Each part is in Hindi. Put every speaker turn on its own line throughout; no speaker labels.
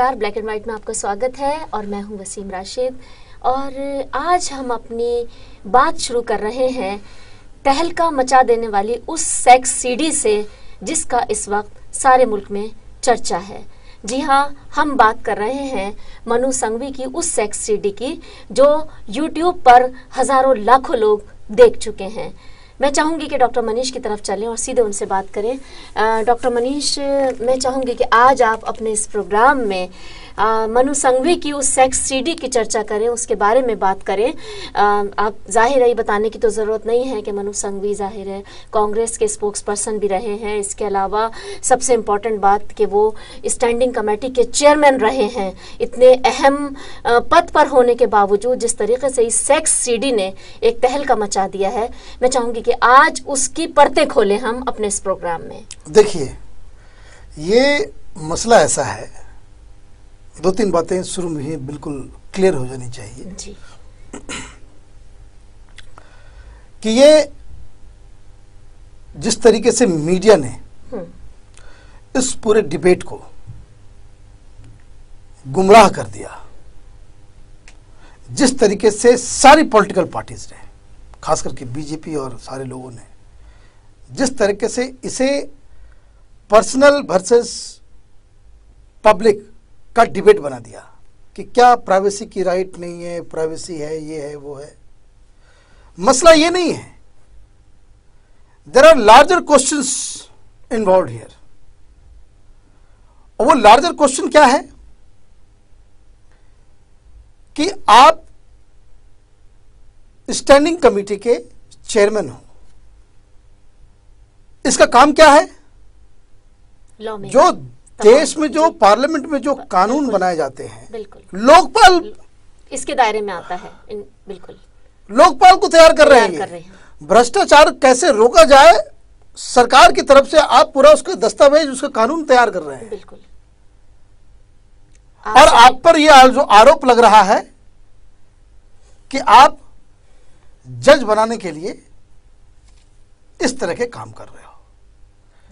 नमस्कार, ब्लैक एंड व्हाइट में आपका स्वागत है और मैं हूं वसीम राशिद। और आज हम अपनी बात शुरू कर रहे हैं तहलका मचा देने वाली उस सेक्स सीडी से जिसका इस वक्त सारे मुल्क में चर्चा है। जी हाँ, हम बात कर रहे हैं मनु संघवी की उस सेक्स सीडी की जो यूट्यूब पर हजारों लाखों लोग देख चुके हैं। मैं चाहूँगी कि डॉक्टर मनीष की तरफ चलें और सीधे उनसे बात करें। डॉक्टर मनीष, मैं चाहूँगी कि आज आप अपने इस प्रोग्राम में मनु संघवी की उस सेक्स सीडी की चर्चा करें, उसके बारे में बात करें। आप जाहिर है ये बताने की तो ज़रूरत नहीं है कि मनु संघवी जाहिर है कांग्रेस के स्पोक्स पर्सन भी रहे हैं। इसके अलावा सबसे इम्पॉर्टेंट बात कि वो स्टैंडिंग कमेटी के चेयरमैन रहे हैं। इतने अहम पद पर होने के बावजूद जिस तरीके से इस सेक्स सीडी ने एक तहलका मचा दिया है, मैं चाहूँगी कि आज उसकी परतें खोलें हम अपने इस प्रोग्राम में।
देखिए, ये मसला ऐसा है, दो तीन बातें शुरू में ही बिल्कुल क्लियर हो जानी चाहिए
जी।
कि ये जिस तरीके से मीडिया ने इस पूरे डिबेट को गुमराह कर दिया, जिस तरीके से सारी पॉलिटिकल पार्टीज ने, खास करके बीजेपी और सारे लोगों ने जिस तरीके से इसे पर्सनल वर्सेस पब्लिक का डिबेट बना दिया कि क्या प्राइवेसी की राइट नहीं है, प्राइवेसी है, ये है, वो है। मसला ये नहीं है, there are larger questions involved here. और वो लार्जर क्वेश्चन क्या है कि आप स्टैंडिंग कमेटी के चेयरमैन हो। इसका काम क्या है? जो देश में, जो पार्लियामेंट में जो कानून बनाए जाते हैं,
बिल्कुल
लोकपाल
इसके दायरे में आता है। बिल्कुल
लोकपाल को तैयार कर रहे हैं। भ्रष्टाचार कैसे रोका जाए, सरकार की तरफ से आप पूरा उसका दस्तावेज, उसका कानून तैयार कर रहे हैं।
बिल्कुल।
और आप पर यह जो आरोप लग रहा है कि आप जज बनाने के लिए इस तरह के काम कर रहे हो,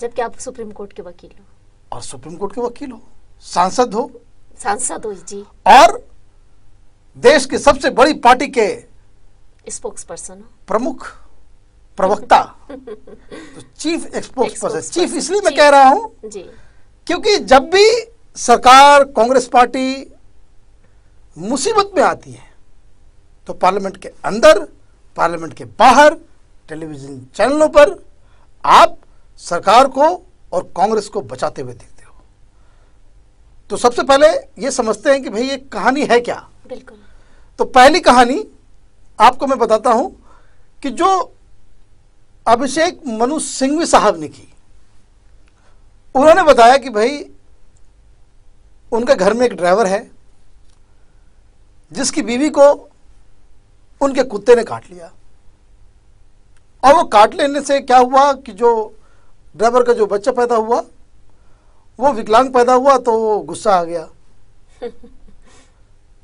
जबकि आप सुप्रीम कोर्ट के वकील हो।
और सुप्रीम कोर्ट के वकील हो, सांसद हो
जी,
और देश की सबसे बड़ी पार्टी के
स्पोक्स पर्सन हो,
प्रमुख प्रवक्ता, तो चीफ स्पोक्स पर्सन। चीफ इसलिए मैं कह रहा हूं
जी,
क्योंकि जब भी सरकार, कांग्रेस पार्टी मुसीबत में आती है तो पार्लियामेंट के अंदर, पार्लियामेंट के बाहर, टेलीविजन चैनलों पर आप सरकार को और कांग्रेस को बचाते हुए दिखते हो। तो सबसे पहले ये समझते हैं कि भाई ये कहानी है क्या।
बिल्कुल।
तो पहली कहानी आपको मैं बताता हूं कि जो अभिषेक मनु सिंघवी साहब ने की, उन्होंने बताया कि भाई उनके घर में एक ड्राइवर है जिसकी बीवी को उनके कुत्ते ने काट लिया। और वो काट लेने से क्या हुआ कि जो ड्राइवर का जो बच्चा पैदा हुआ वो विकलांग पैदा हुआ, तो वो गुस्सा आ गया।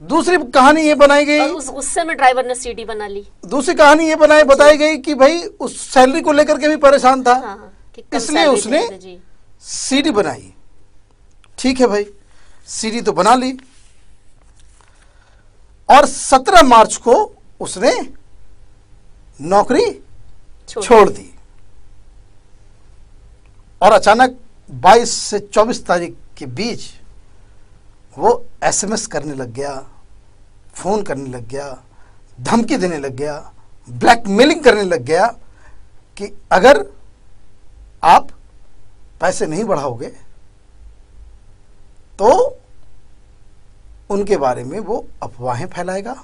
दूसरी कहानी ये बनाई गई,
उस गुस्से में ड्राइवर ने सीडी बना ली।
दूसरी कहानी ये बताई गई कि भाई उस सैलरी को लेकर के भी परेशान था।
हाँ,
इसलिए उसने सीडी बनाई। ठीक है भाई, सीडी तो बना ली और 17 मार्च को उसने नौकरी छोड़ दी। और अचानक 22 से 24 तारीख के बीच वो एसएमएस करने लग गया, फोन करने लग गया, धमकी देने लग गया, ब्लैकमेलिंग करने लग गया कि अगर आप पैसे नहीं बढ़ाओगे तो उनके बारे में वो अफवाहें फैलाएगा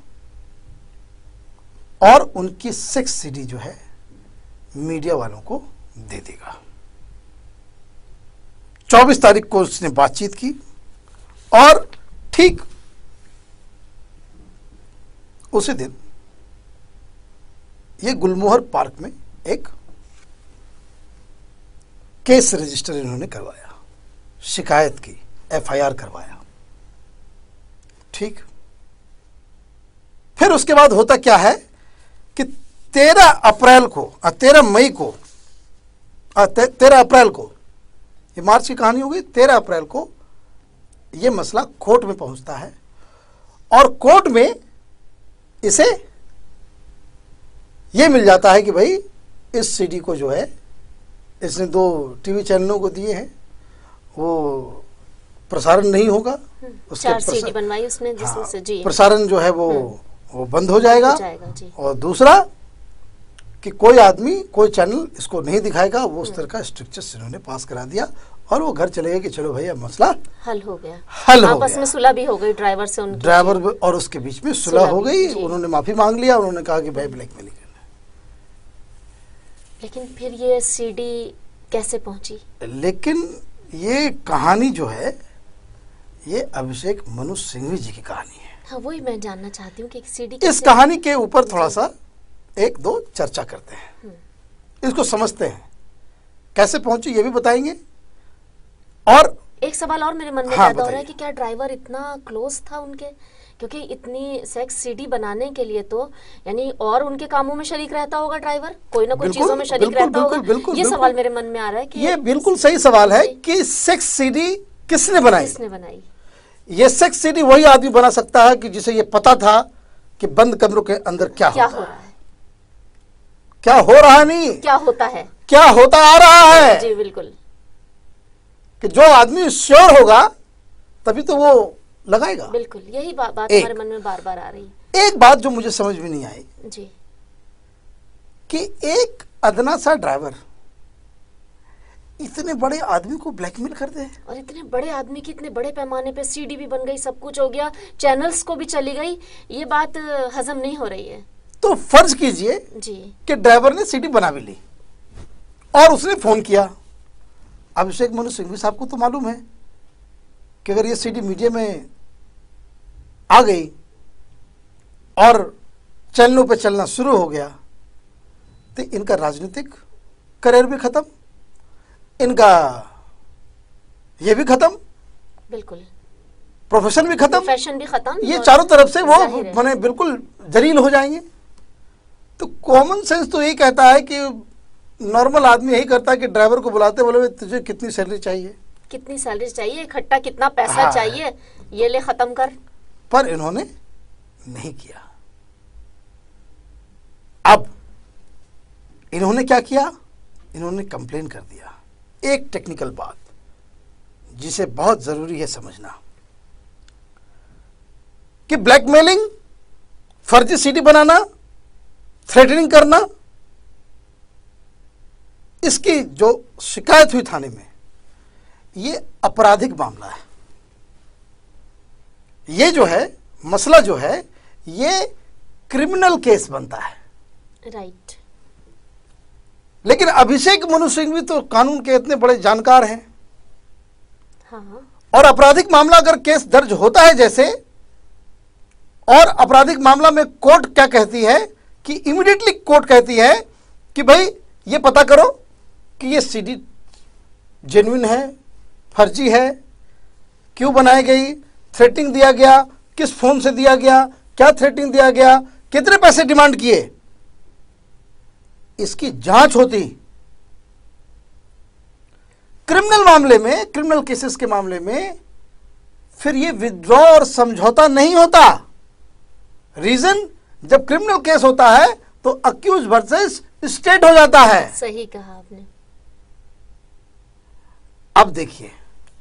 और उनकी सेक्स सीडी जो है मीडिया वालों को दे देगा। 24 तारीख को उसने बातचीत की और ठीक उसी दिन ये गुलमोहर पार्क में एक केस रजिस्टर इन्होंने करवाया, शिकायत की, एफआईआर करवाया। ठीक, फिर उसके बाद होता क्या है कि 13 अप्रैल को, 13 मई को, 13 अप्रैल को, ये मार्च की कहानी हो गई। 13 अप्रैल को ये मसला कोर्ट में पहुंचता है और कोर्ट में इसे ये मिल जाता है कि भाई इस सीडी को जो है इसने 2 टीवी चैनलों को दिए हैं, वो प्रसारण नहीं होगा, उसके
4 सीडी बनवाई उसने
हाँ,
जिससे जी
प्रसारण जो है वो बंद हो जाएगा
जी।
और दूसरा कि कोई आदमी कोई चैनल इसको नहीं दिखाएगा। वो उस तरह का स्ट्रिक्चर्स इन्होंने पास करा दिया और वो घर चले गए कि चलो भैया मसला
हल हो गया,
हल हो
आपस
गया।
में सुलह भी हो गई ड्राइवर से, उनकी
ड्राइवर और उसके बीच में सुलह हो गई,
जी।
उन्होंने माफी मांग लिया, उन्होंने कहा कि भाई ब्लैकमेलिंग करना
लेकिन फिर ये सीडी कैसे पहुंची?
है। लेकिन ये कहानी जो है ये अभिषेक मनु सिंघवी जी की कहानी है।
हाँ, वही मैं जानना चाहती हूँ कि सीडी
इस कहानी के ऊपर थोड़ा सा 1-2 चर्चा करते हैं, इसको समझते हैं, कैसे पहुंची ये भी बताएंगे। और
एक सवाल और मेरे मन में
हाँ,
पैदा हो रहा है
बताइए।
कि क्या ड्राइवर इतना क्लोज था उनके, क्योंकि इतनी सेक्स सीडी बनाने के लिए तो यानी और उनके कामों में शरीक रहता होगा ड्राइवर, कोई ना कोई
बिल्कुल,
चीजों में शरीक
बिल्कुल,
रहता होगा।
बिल्कुल,
ये
बिल्कुल।
सवाल मेरे मन में आ रहा है कि
ये बिल्कुल सही सवाल है कि सेक्स सीडी किसने बनाई।
किसने बनाई?
ये सेक्स सीडी वही आदमी बना सकता है कि जिसे ये पता था कि बंद कमरों के अंदर क्या
क्या
होता
हो
है।
रहा है,
क्या हो रहा नहीं,
क्या होता है।
क्या होता आ रहा है।
जी बिल्कुल,
कि जो आदमी श्योर होगा तभी तो वो लगाएगा।
बिल्कुल यही बात
एक।
हमारे मन में बार बार आ रही है।
एक बात जो मुझे समझ में नहीं आई
जी,
कि एक अदना सा ड्राइवर इतने बड़े आदमी को ब्लैकमेल कर दे।
और इतने बड़े आदमी की इतने बड़े पैमाने पे सीडी भी बन गई, सब कुछ हो गया, चैनल्स को भी चली गई, ये बात हजम नहीं हो रही है।
तो फर्ज कीजिए
जी
कि ड्राइवर ने सीडी बना भी ली और उसने फोन किया। अभिषेक मनु सिंघवी साहब को तो मालूम है कि अगर ये सीडी मीडिया में आ गई और चैनलों पे चलना शुरू हो गया तो इनका राजनीतिक करियर भी खत्म, इनका ये भी खत्म,
बिल्कुल,
प्रोफेशन भी खत्म,
प्रोफेशन भी खत्म,
ये
और
चारों तरफ से वो
जाहिर है।
माने बिल्कुल जलील हो जाएंगे। तो कॉमन सेंस तो यही कहता है कि नॉर्मल आदमी यही करता है कि ड्राइवर को बुलाते बोले तुझे कितनी सैलरी चाहिए,
कितनी सैलरी चाहिए, इकट्ठा कितना पैसा
हाँ।
चाहिए, ये ले खत्म कर।
पर इन्होंने नहीं किया। अब इन्होंने क्या किया, इन्होंने कंप्लेन कर दिया। एक टेक्निकल बात जिसे बहुत जरूरी है समझना कि ब्लैकमेलिंग, फर्जी सीडी बनाना, थ्रेटनिंग करना, इसकी जो शिकायत हुई थाने में ये आपराधिक मामला है। ये जो है मसला जो है ये क्रिमिनल केस बनता है।
राइट,
लेकिन अभिषेक मनु सिंघवी तो कानून के इतने बड़े जानकार हैं
हाँ,
और आपराधिक मामला अगर केस दर्ज होता है जैसे, और आपराधिक मामला में कोर्ट क्या कहती है कि इमीडिएटली कोर्ट कहती है कि भाई ये पता करो कि ये सीडी जेन्युइन है, फर्जी है, क्यों बनाई गई, थ्रेटिंग दिया गया, किस फोन से दिया गया, क्या थ्रेटिंग दिया गया, कितने पैसे डिमांड किए, इसकी जांच होती। क्रिमिनल मामले में, क्रिमिनल केसेस के मामले में फिर ये विथड्रॉ और समझौता नहीं होता। रीजन, जब क्रिमिनल केस होता है तो अक्यूज वर्सेस स्टेट हो जाता है।
सही कहा आपने।
अब देखिए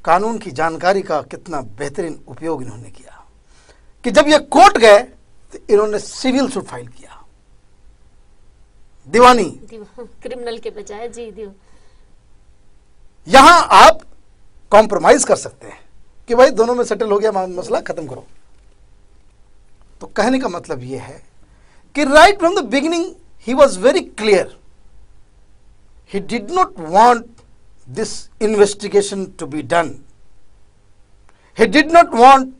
कानून की जानकारी का कितना बेहतरीन उपयोग इन्होंने किया कि जब ये कोर्ट गए तो इन्होंने सिविल सूट फाइल किया, दीवानी।
क्रिमिनल के बजाय जी दियो।
यहां आप कॉम्प्रोमाइज कर सकते हैं कि भाई दोनों में सेटल हो गया, मसला खत्म करो। तो कहने का मतलब यह है कि राइट फ्रॉम द बिगिनिंग ही was very clear, he did not want this investigation to be done, he did not want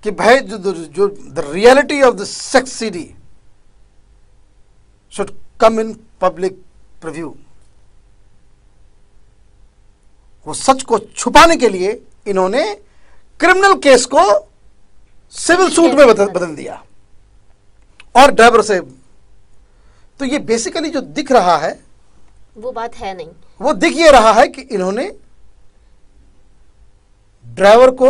कि भाई जो the reality of the sex CD should come in public preview. वो सच को छुपाने के लिए इन्होंने क्रिमिनल केस को सिविल सूट में बदल दिया और ड्राइवर से। तो ये बेसिकली जो दिख रहा है
वो बात है नहीं,
वो दिख ये रहा है कि इन्होंने ड्राइवर को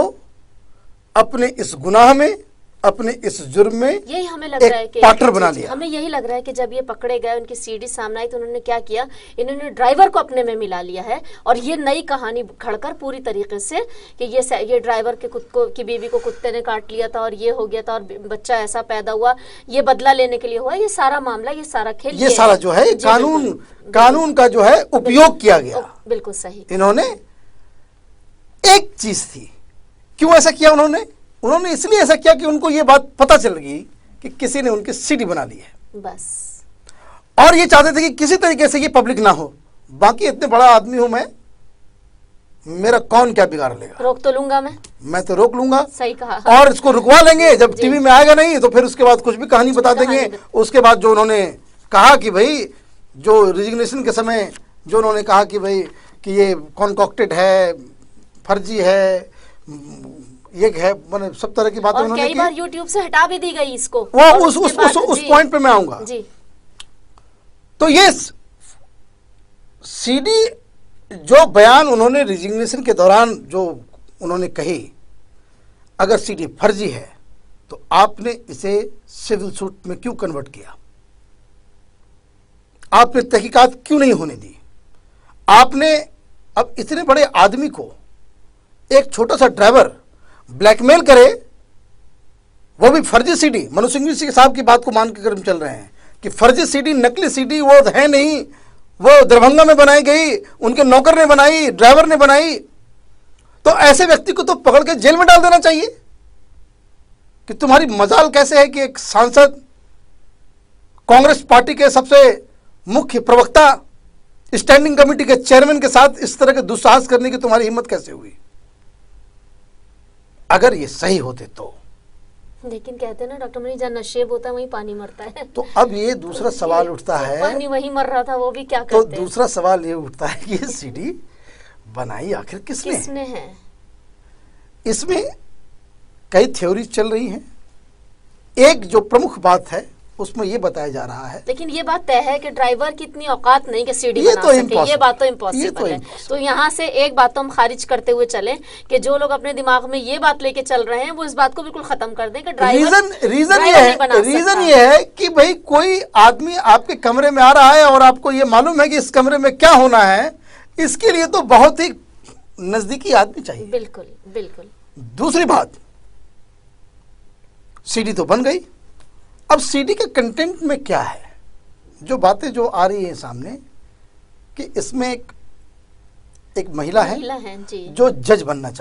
अपने इस गुनाह में, अपने इस जुर्म में
यही हमें लग रहा है
एक
कि
पार्टनर बना लिया।
हमें यही लग रहा है कि जब ये पकड़े गए, उनकी सीडी सामने आई, तो उन्होंने क्या किया, इन्होंने ड्राइवर को अपने में मिला लिया है और ये नई कहानी खड़कर पूरी तरीके से कि ये ड्राइवर के की बीवी को कुत्ते ने काट लिया था और ये हो गया था और बच्चा ऐसा पैदा हुआ, ये बदला लेने के लिए हुआ। ये सारा मामला, ये सारा खेल,
ये सारा जो है कानून का जो है उपयोग किया गया।
बिल्कुल सही।
इन्होंने एक चीज थी, क्यों ऐसा किया उन्होंने इसलिए ऐसा किया कि उनको ये बात पता चल गई कि किसी ने उनकी सीडी बना ली है
बस।
और ये चाहते थे कि किसी तरीके से ये पब्लिक ना हो। बाकी इतने बड़ा आदमी हूं मैं, मेरा कौन क्या बिगाड़ लेगा,
रोक तो लूंगा मैं
तो रोक लूंगा।
सही कहा।
और इसको रुकवा लेंगे, जब टीवी में आएगा नहीं तो फिर उसके बाद कुछ भी कहानी बता देंगे। उसके बाद जो उन्होंने कहा कि भाई, जो रिजिग्नेशन के समय जो उन्होंने कहा कि भाई कि ये कॉन्कॉक्टेड है, फर्जी है, ये है, मैंने सब तरह की बातें उन्होंने
कई बार यूट्यूब से हटा भी दी गई इसको।
वो उस पॉइंट पे मैं आऊंगा
जी।
तो ये सीडी जो बयान उन्होंने रिजिग्नेशन के दौरान जो उन्होंने कही, अगर सीडी फर्जी है तो आपने इसे सिविल सूट में क्यों कन्वर्ट किया? आपने तहकीकात क्यों नहीं होने दी? आपने अब इतने बड़े आदमी को, एक छोटा सा ड्राइवर ब्लैकमेल करे, वो भी फर्जी सीडी। मनु सिंह जी साहब की बात को मान के हम चल रहे हैं कि फर्जी सीडी, नकली सीडी वो है नहीं, वो दरभंगा में बनाई गई, उनके नौकर ने बनाई, ड्राइवर ने बनाई। तो ऐसे व्यक्ति को तो पकड़ के जेल में डाल देना चाहिए। कि तुम्हारी मजाल कैसे है कि एक सांसद, कांग्रेस पार्टी के सबसे मुख्य प्रवक्ता, स्टैंडिंग कमेटी के चेयरमैन के साथ इस तरह के दुस्साहस करने की तुम्हारी हिम्मत कैसे हुई? अगर ये सही होते तो।
लेकिन कहते हैं ना डॉक्टर मनीष, जहाँ नशेब होता है वहीं पानी मरता है।
तो अब ये दूसरा सवाल उठता है,
पानी वहीं मर रहा था, वो भी क्या करते
तो
हैं?
दूसरा सवाल ये उठता है कि ये सीडी बनाई आखिर किसने
है? इसमें
कई थ्योरी चल रही हैं। एक जो प्रमुख बात है उसमें ये बताया जा रहा है,
लेकिन ये बात तय है कि ड्राइवर की इतनी औकात नहीं कि सीडी
ये
बना
तो
सके। ये बात तो इम्पॉसिबल है। तो यहाँ से एक बात तो हम खारिज करते हुए चलें कि जो लोग अपने दिमाग में ये बात लेके चल रहे हैं वो इस बात को बिल्कुल खत्म कर दें कि
रीजन ये है कि भाई कोई आदमी आपके कमरे में आ रहा है और आपको ये मालूम है कि इस कमरे में क्या होना है, इसके लिए तो बहुत ही नजदीकी आदमी चाहिए।
बिल्कुल बिल्कुल।
दूसरी बात, सीडी तो बन गई, अब सीडी के कंटेंट में क्या है? जो बातें जो आ रही हैं सामने कि इसमें एक महिला है
जी,
जो जज बनना चाहती है।